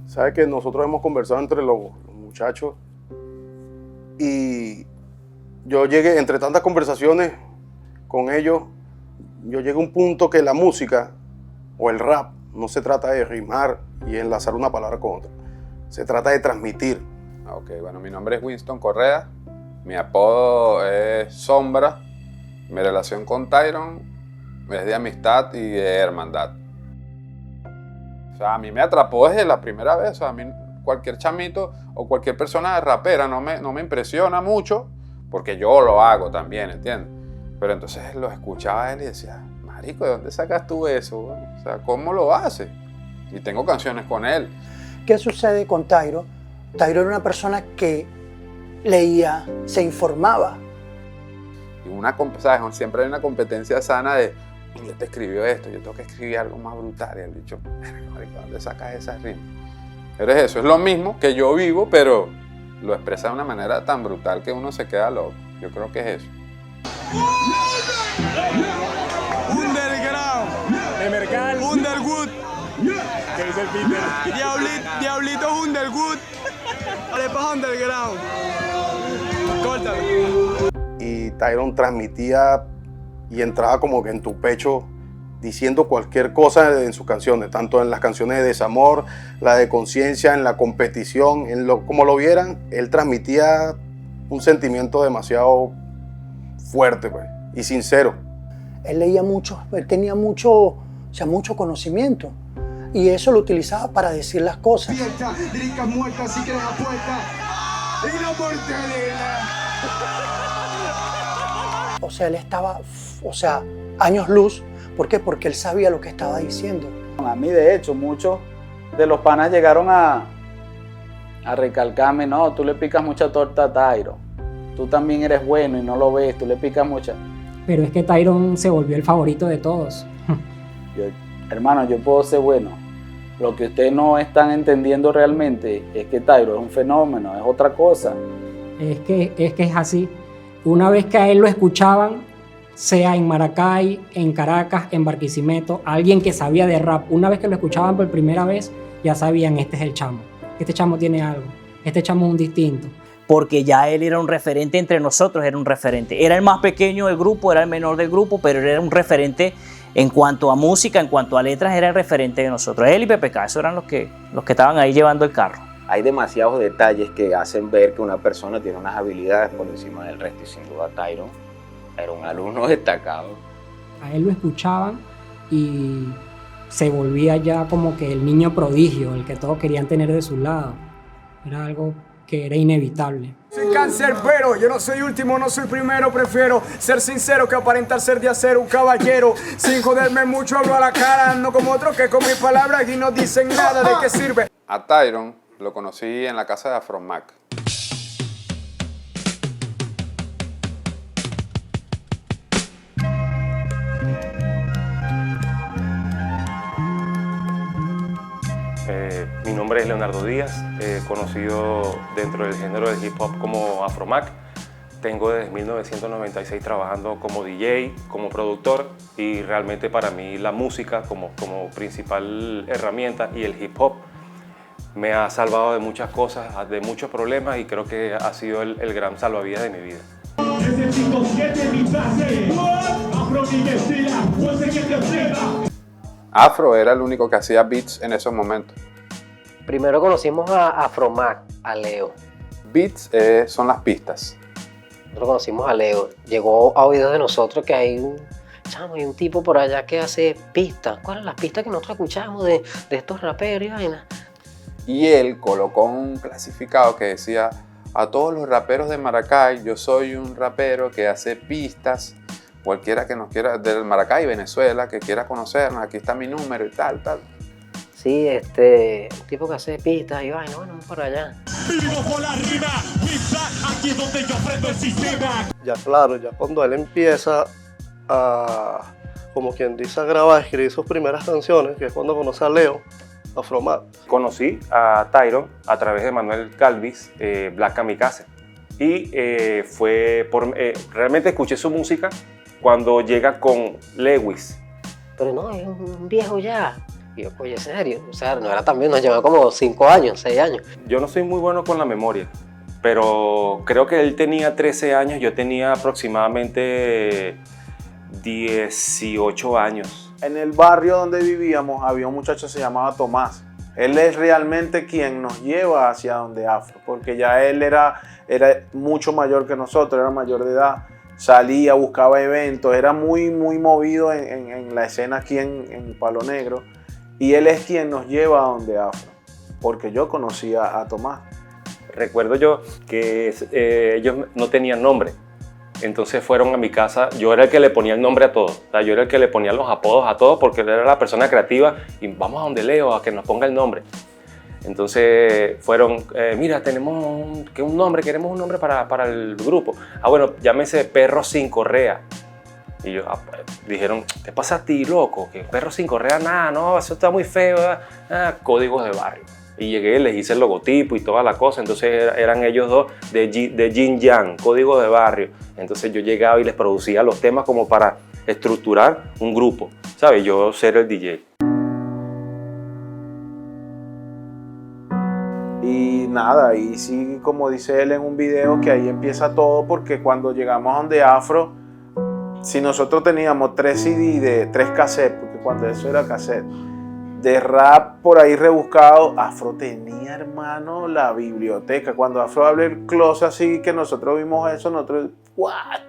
Sabes que nosotros hemos conversado entre los muchachos y yo llegué, entre tantas conversaciones con ellos, yo llegué a un punto que la música o el rap no se trata de rimar y enlazar una palabra con otra, se trata de transmitir. Ok, bueno, mi nombre es Winston Correa, mi apodo es Sombra, mi relación con Tyron es de amistad y de hermandad. O sea, a mí me atrapó desde la primera vez, o sea, a mí cualquier chamito o cualquier persona rapera no me impresiona mucho, porque yo lo hago también, ¿entiendes? Pero entonces lo escuchaba a él y decía, marico, ¿de dónde sacas tú eso? O sea, ¿cómo lo haces? Y tengo canciones con él. ¿Qué sucede con Tyro? Tyro era una persona que leía, se informaba. Y ¿sabes? Siempre hay una competencia sana de, yo te escribió esto, yo tengo que escribir algo más brutal. Y él dicho, marico, ¿dónde sacas esas rimas? Pero es eso, es lo mismo que yo vivo, pero lo expresa de una manera tan brutal que uno se queda loco. Yo creo que es eso. Underground, Emercal, Underwood, ¿qué dice el Peter? Diablito Underwood, Arepas Underground, córtalo. Y Tyron transmitía y entraba como que en tu pecho diciendo cualquier cosa en sus canciones, tanto en las canciones de desamor, la de conciencia, en la competición, como lo vieran, él transmitía un sentimiento demasiado fuerte, pues, y sincero. Él leía mucho, él tenía mucho conocimiento y eso lo utilizaba para decir las cosas. Líricas muertas, si quieres apuesta, y la mortalina. O sea, él estaba, años luz. ¿Por qué? Porque él sabía lo que estaba diciendo. A mí, de hecho, muchos de los panas llegaron a recalcarme, no, tú le picas mucha torta a Tyron. Tú también eres bueno y no lo ves, tú le picas mucha. Pero es que Tyron se volvió el favorito de todos. Hermano, yo puedo ser bueno. Lo que ustedes no están entendiendo realmente es que Tyron es un fenómeno, es otra cosa. Es que es así. Una vez que a él lo escuchaban, sea en Maracay, en Caracas, en Barquisimeto, alguien que sabía de rap, una vez que lo escuchaban por primera vez, ya sabían, este es el chamo. Este chamo tiene algo. Este chamo es un distinto. Porque ya él era un referente entre nosotros, era un referente. Era el más pequeño del grupo, era el menor del grupo, pero él era un referente en cuanto a música, en cuanto a letras, era el referente de nosotros. Él y PPK, esos eran los que estaban ahí llevando el carro. Hay demasiados detalles que hacen ver que una persona tiene unas habilidades por encima del resto y sin duda Tyron era un alumno destacado. A él lo escuchaban y se volvía ya como que el niño prodigio, el que todos querían tener de su lado. Era algo que era inevitable. Soy cáncer, pero yo no soy último, no soy primero. Prefiero ser sincero que aparentar ser de acero, un caballero. Sin joderme mucho hablo a la cara, no como otros que con mis palabras y no dicen nada. ¿De qué sirve? A Tyron lo conocí en la casa de Afromac. Mi nombre es Leonardo Díaz, conocido dentro del género del hip hop como Afromac. Tengo desde 1996 trabajando como DJ, como productor, y realmente para mí la música como principal herramienta y el hip hop me ha salvado de muchas cosas, de muchos problemas, y creo que ha sido el gran salvavidas de mi vida. Afro era el único que hacía beats en esos momentos. Primero conocimos a Afromac, a Leo. Beats son las pistas. Nosotros conocimos a Leo. Llegó a oídos de nosotros que hay chamo, hay un tipo por allá que hace pistas. ¿Cuáles son las pistas que nosotros escuchamos de estos raperos y vaina? Y él colocó un clasificado que decía: a todos los raperos de Maracay, yo soy un rapero que hace pistas. Cualquiera que nos quiera, del Maracay, Venezuela, que quiera conocernos, aquí está mi número y tal. Sí, un tipo que hace pistas y vaina, bueno, vamos por allá. Vivo por la rima, aquí es donde yo aprendo el sistema. Ya claro, ya cuando él empieza a, como quien dice, a grabar, a escribir sus primeras canciones, que es cuando conoce a Leo, Afromac. Conocí a Tyron a través de Manuel Calvis, Black Kamikaze. Y realmente escuché su música cuando llega con Lewis. Pero no, es un viejo ya. Y yo, oye, serio, o sea, no era tan bien, nos llevaba como 5 años, 6 años. Yo no soy muy bueno con la memoria, pero creo que él tenía 13 años, yo tenía aproximadamente 18 años. En el barrio donde vivíamos había un muchacho que se llamaba Tomás. Él es realmente quien nos lleva hacia donde Afro, porque ya él era mucho mayor que nosotros, era mayor de edad. Salía, buscaba eventos, era muy movido en la escena aquí en Palo Negro. Y él es quien nos lleva a donde Afro, porque yo conocía a Tomás. Recuerdo yo que ellos no tenían nombre, entonces fueron a mi casa, yo era el que le ponía el nombre a todo, o sea, yo era el que le ponía los apodos a todos porque él era la persona creativa y vamos a donde Leo a que nos ponga el nombre. Entonces fueron, mira, tenemos un nombre, queremos un nombre para el grupo. Ah, bueno, llámese Perro Sin Correa. Y yo, pues, dijeron, ¿qué pasa a ti, loco? Que Perro Sin Correa, nada, no, eso está muy feo. Códigos de Barrio. Y llegué, les hice el logotipo y toda la cosa. Entonces eran ellos dos de Yin Yang, Códigos de Barrio. Entonces yo llegaba y les producía los temas como para estructurar un grupo, ¿sabes? Yo ser el DJ. Y nada, y sí, como dice él en un video, que ahí empieza todo, porque cuando llegamos a donde Afro, si nosotros teníamos 3 CD de 3 cassettes, porque cuando eso era cassette, de rap por ahí rebuscado, Afro tenía, hermano, la biblioteca. Cuando Afro abre el closet así, que nosotros vimos eso, nosotros, ¿what?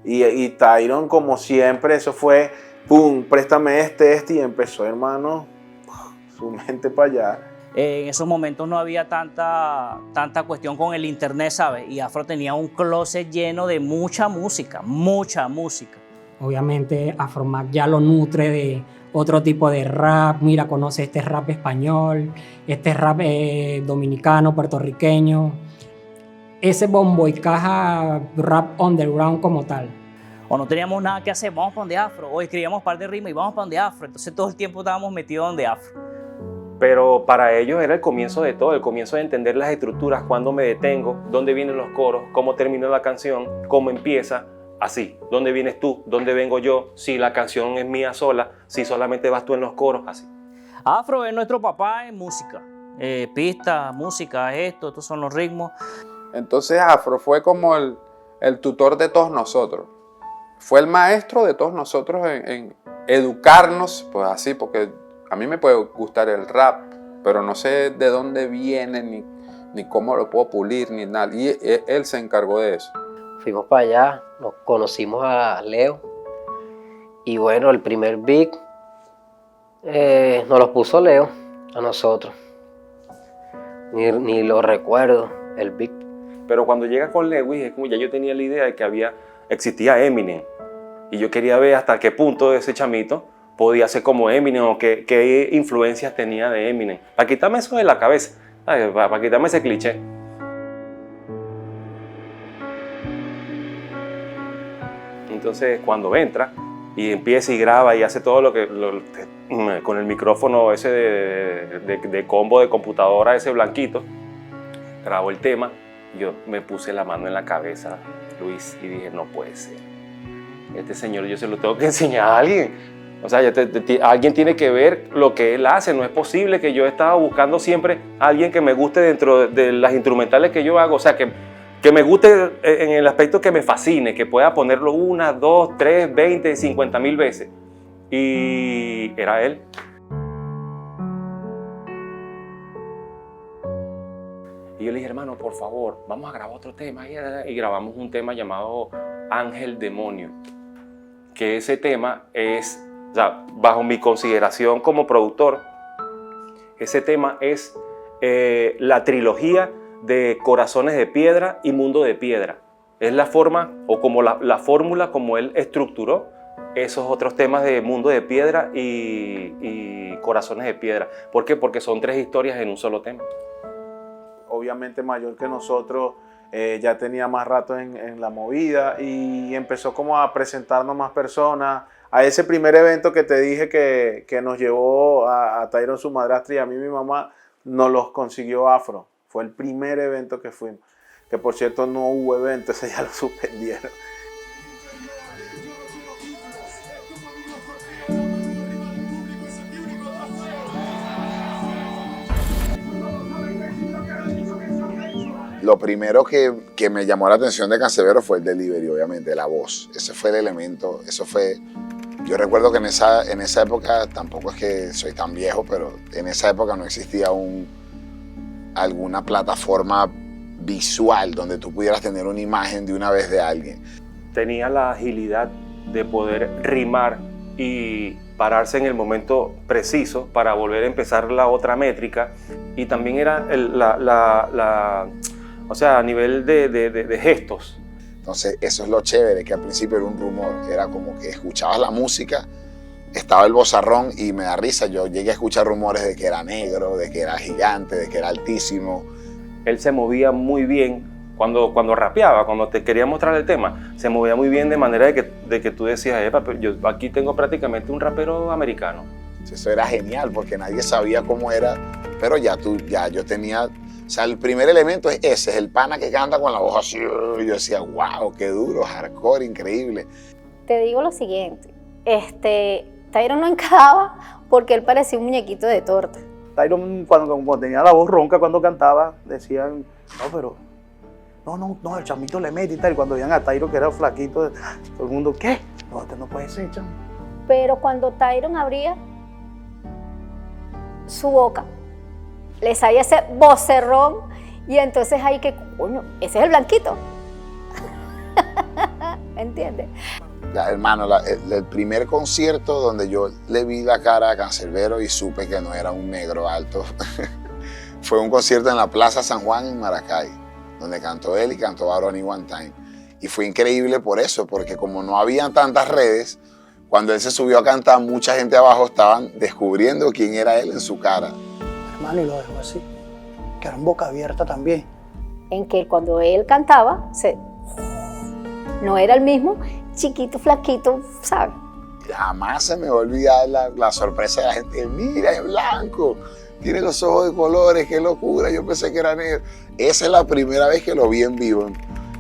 Y Tyron, como siempre, eso fue, pum, préstame este, y empezó, hermano, su mente para allá. En esos momentos no había tanta cuestión con el internet, ¿sabes? Y Afro tenía un closet lleno de mucha música, mucha música. Obviamente Afromac ya lo nutre de otro tipo de rap. Mira, conoce este rap español, este rap dominicano, puertorriqueño. Ese bombo y caja rap underground como tal. O no teníamos nada que hacer, vamos para donde Afro. O escribíamos un par de rimas y vamos para donde Afro. Entonces todo el tiempo estábamos metidos donde Afro. Pero para ellos era el comienzo de todo, el comienzo de entender las estructuras, cuándo me detengo, dónde vienen los coros, cómo termina la canción, cómo empieza, así. ¿Dónde vienes tú? ¿Dónde vengo yo? Si la canción es mía sola, si solamente vas tú en los coros, así. Afro es nuestro papá en música. Pista, música, estos son los ritmos. Entonces Afro fue como el tutor de todos nosotros. Fue el maestro de todos nosotros en educarnos, pues así, porque a mí me puede gustar el rap, pero no sé de dónde viene, ni cómo lo puedo pulir, ni nada. Y él se encargó de eso. Fuimos para allá, nos conocimos a Leo. Y bueno, el primer beat nos lo puso Leo a nosotros. Ni lo recuerdo, el beat. Pero cuando llega con Lewis, es como ya yo tenía la idea de que existía Eminem. Y yo quería ver hasta qué punto ese chamito podía ser como Eminem o qué influencias tenía de Eminem. Para quitarme eso de la cabeza, para quitarme ese cliché. Entonces cuando entra y empieza y graba y hace todo lo que con el micrófono ese de combo de computadora, ese blanquito, grabó el tema, yo me puse la mano en la cabeza, Luis, y dije, no puede ser. Este señor yo se lo tengo que enseñar a alguien. O sea, alguien tiene que ver lo que él hace. No es posible que yo estaba buscando siempre a alguien que me guste dentro de las instrumentales que yo hago. O sea, que me guste en el aspecto que me fascine, que pueda ponerlo 1, 2, 3, 20, 50 mil veces. Y era él. Y yo le dije, hermano, por favor, vamos a grabar otro tema. Y grabamos un tema llamado Ángel Demonio, que ese tema es, o sea, bajo mi consideración como productor, ese tema es la trilogía de Corazones de Piedra y Mundo de Piedra. Es la forma o como la fórmula como él estructuró esos otros temas de Mundo de Piedra y Corazones de Piedra. ¿Por qué? Porque son 3 historias en un solo tema. Obviamente mayor que nosotros, ya tenía más rato en la movida y empezó como a presentarnos más personas. A ese primer evento que te dije que nos llevó a Tyron, su madrastra, y a mí mi mamá, nos los consiguió Afro. Fue el primer evento que fuimos. Que por cierto no hubo evento, ese ya lo suspendieron. Lo primero que me llamó la atención de Canserbero fue el delivery, obviamente, la voz. Ese fue el elemento, eso fue... Yo recuerdo que en esa época, tampoco es que soy tan viejo, pero en esa época no existía alguna plataforma visual donde tú pudieras tener una imagen de una vez de alguien. Tenía la agilidad de poder rimar y pararse en el momento preciso para volver a empezar la otra métrica, y también era o sea, a nivel de gestos. Entonces eso es lo chévere, que al principio era un rumor, era como que escuchabas la música, estaba el vozarrón y me da risa. Yo llegué a escuchar rumores de que era negro, de que era gigante, de que era altísimo. Él se movía muy bien cuando rapeaba, cuando te quería mostrar el tema, se movía muy bien de manera de que tú decías, pero yo aquí tengo prácticamente un rapero americano. Eso era genial porque nadie sabía cómo era, pero ya yo tenía... O sea, el primer elemento es ese, es el pana que canta con la voz así. Yo decía, wow, qué duro, hardcore, increíble. Te digo lo siguiente, Tyron no encajaba porque él parecía un muñequito de torta. Tyron, cuando tenía la voz ronca, cuando cantaba, decían, no, el chamito le mete y tal. Cuando veían a Tyron, que era flaquito, todo el mundo, ¿qué? No, este no puede ser, chamo. Pero cuando Tyron abría su boca, le salía ese vocerrón, y entonces ahí que, coño, ese es el blanquito. ¿Me entiendes? Hermano, el primer concierto donde yo le vi la cara a Canserbero y supe que no era un negro alto, fue un concierto en la Plaza San Juan en Maracay, donde cantó él y cantó Baroni One Time. Y fue increíble por eso, porque como no había tantas redes, cuando él se subió a cantar, mucha gente abajo estaban descubriendo quién era él en su cara. Hermano, y lo dejó así, quedaron boca abierta también. En que cuando él cantaba, no era el mismo chiquito, flaquito, ¿sabes? Jamás se me va a olvidar la sorpresa de la gente. Mira, es blanco, tiene los ojos de colores, qué locura, yo pensé que era negro. Esa es la primera vez que lo vi en vivo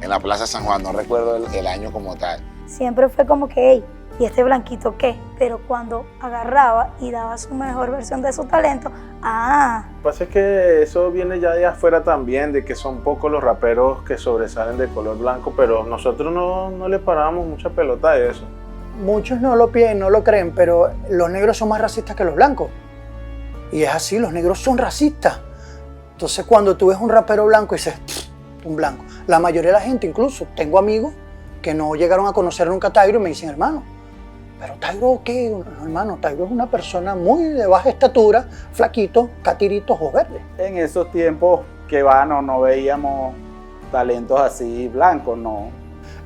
en la Plaza San Juan, no recuerdo el año como tal. Siempre fue como que, hey, ¿y este blanquito qué? Pero cuando agarraba y daba su mejor versión de su talento, Lo que pasa es que eso viene ya de afuera también, de que son pocos los raperos que sobresalen de color blanco, pero nosotros no le parábamos mucha pelota a eso. Muchos no lo creen, pero los negros son más racistas que los blancos. Y es así, los negros son racistas. Entonces cuando tú ves un rapero blanco y dices, un blanco. La mayoría de la gente, incluso tengo amigos que no llegaron a conocer nunca a Tyron y me dicen, hermano, pero Tyron, ¿qué? No, hermano, Tyron es una persona muy de baja estatura, flaquito, catirito, ojos verdes. En esos tiempos que no veíamos talentos así blancos, no.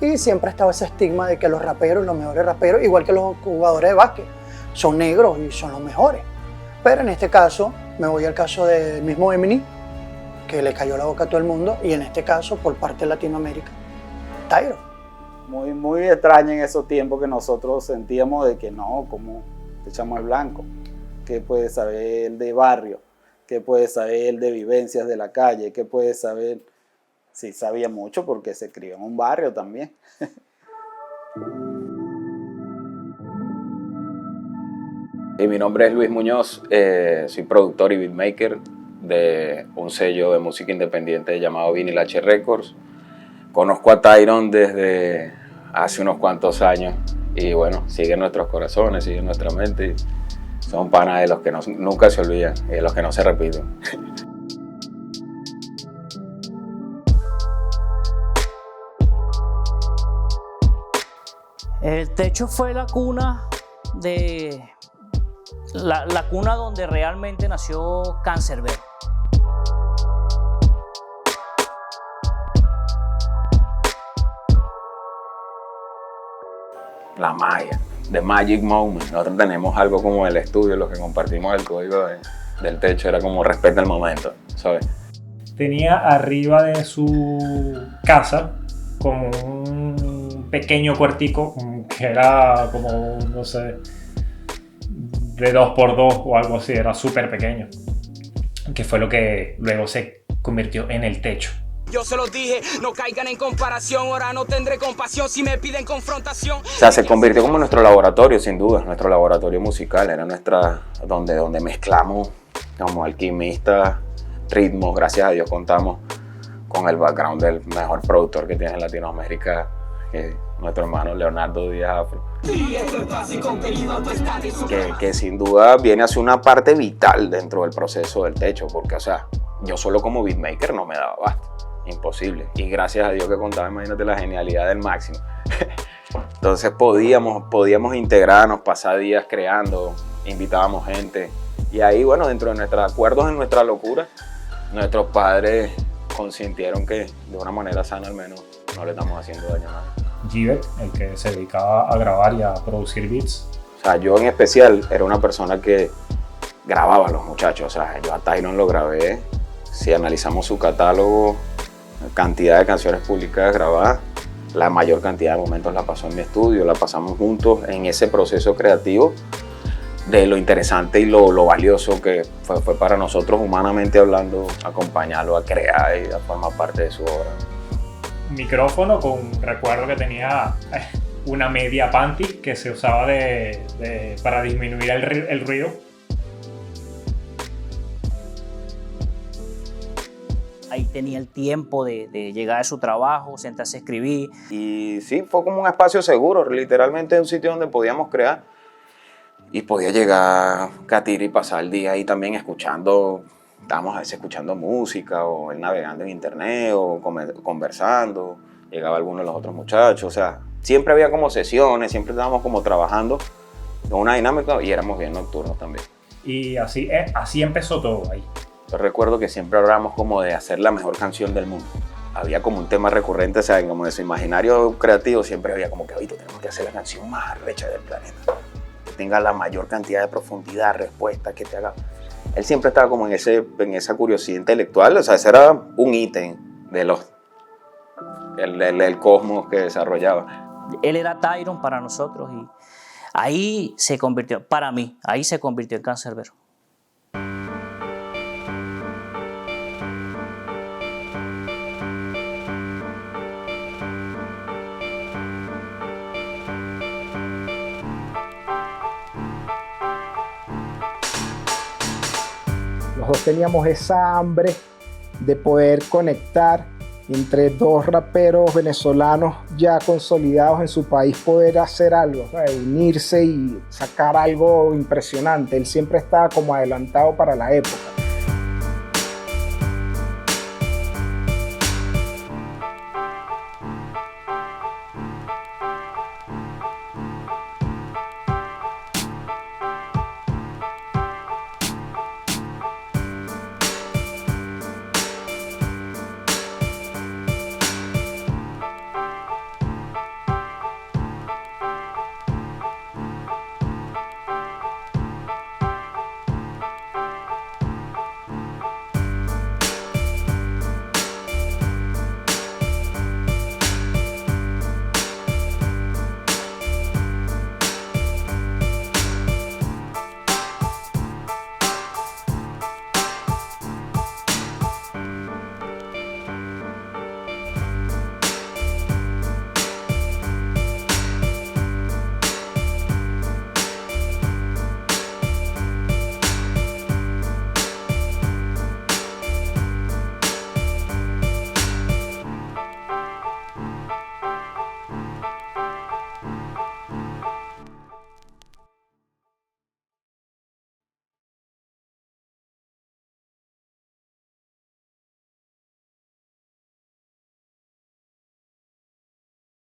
Y siempre estaba ese estigma de que los raperos, los mejores raperos, igual que los jugadores de básquet, son negros y son los mejores. Pero en este caso, me voy al caso del mismo Eminem, que le cayó la boca a todo el mundo, y en este caso, por parte de Latinoamérica, Tyron. Muy, muy extraño en esos tiempos que nosotros sentíamos de que no, como este chamo es blanco, ¿qué puede saber él de barrio? ¿Qué puede saber él de vivencias de la calle? ¿Qué puede saber? Sí, sabía mucho porque se crió en un barrio también. Y mi nombre es Luis Muñoz, soy productor y beatmaker de un sello de música independiente llamado Vinyl H Records. Conozco a Tyron desde hace unos cuantos años y bueno, sigue en nuestros corazones, sigue en nuestra mente. Y son panas de los que nunca se olvidan y de los que no se repiten. El Techo fue la cuna de... La cuna donde realmente nació Canserbero. La magia, the magic moment. Nosotros tenemos algo como el estudio, los que compartimos el código del Techo, era como respeta el momento, ¿sabes? Tenía arriba de su casa como un pequeño cuartico que era como, no sé, de 2x2 o algo así, era súper pequeño, que fue lo que luego se convirtió en el Techo. Yo se los dije, no caigan en comparación, ahora no tendré compasión si me piden confrontación. O sea, se convirtió como nuestro laboratorio, sin duda, nuestro laboratorio musical, era donde mezclamos como alquimistas, ritmos. Gracias a Dios contamos con el background del mejor productor que tiene en Latinoamérica, que es nuestro hermano Leonardo Díaz Afro. Que sin duda viene a ser una parte vital dentro del proceso del Techo, porque, o sea, yo solo como beatmaker no me daba basta. Imposible. Y gracias a Dios que contaba, imagínate, la genialidad del Máximo. Entonces podíamos integrarnos, pasar días creando, invitábamos gente. Y ahí, bueno, dentro de nuestros acuerdos, en nuestra locura, nuestros padres consintieron que de una manera sana al menos no le estamos haciendo daño a nadie. Givet, el que se dedicaba a grabar y a producir beats. O sea, yo en especial era una persona que grababa a los muchachos. O sea, yo a Tyron lo grabé. Si analizamos su catálogo, cantidad de canciones publicadas, grabadas, la mayor cantidad de momentos la pasó en mi estudio, la pasamos juntos en ese proceso creativo de lo interesante y lo valioso que fue para nosotros, humanamente hablando, acompañarlo a crear y a formar parte de su obra. Micrófono recuerdo que tenía una media panty que se usaba para disminuir el ruido. Ahí tenía el tiempo de llegar a su trabajo, sentarse a escribir. Y sí, fue como un espacio seguro, literalmente un sitio donde podíamos crear. Y podía llegar Katira y pasar el día ahí también escuchando, estábamos a veces escuchando música, o él navegando en internet, o conversando. Llegaba alguno de los otros muchachos, o sea, siempre había como sesiones, siempre estábamos como trabajando en una dinámica y éramos bien nocturnos también. Y así empezó todo ahí. Yo recuerdo que siempre hablábamos como de hacer la mejor canción del mundo. Había como un tema recurrente, o sea, como de su imaginario creativo siempre había como que, oye, tenemos que hacer la canción más arrecha del planeta. Que tenga la mayor cantidad de profundidad, respuesta, que te haga... Él siempre estaba como en esa curiosidad intelectual, o sea, ese era un ítem de el cosmos que desarrollaba. Él era Tyron para nosotros y ahí se convirtió, para mí, ahí se convirtió en Canserbero. Los dos teníamos esa hambre de poder conectar entre dos raperos venezolanos ya consolidados en su país, poder hacer algo, ¿sabes? Unirse y sacar algo impresionante. Él siempre estaba como adelantado para la época.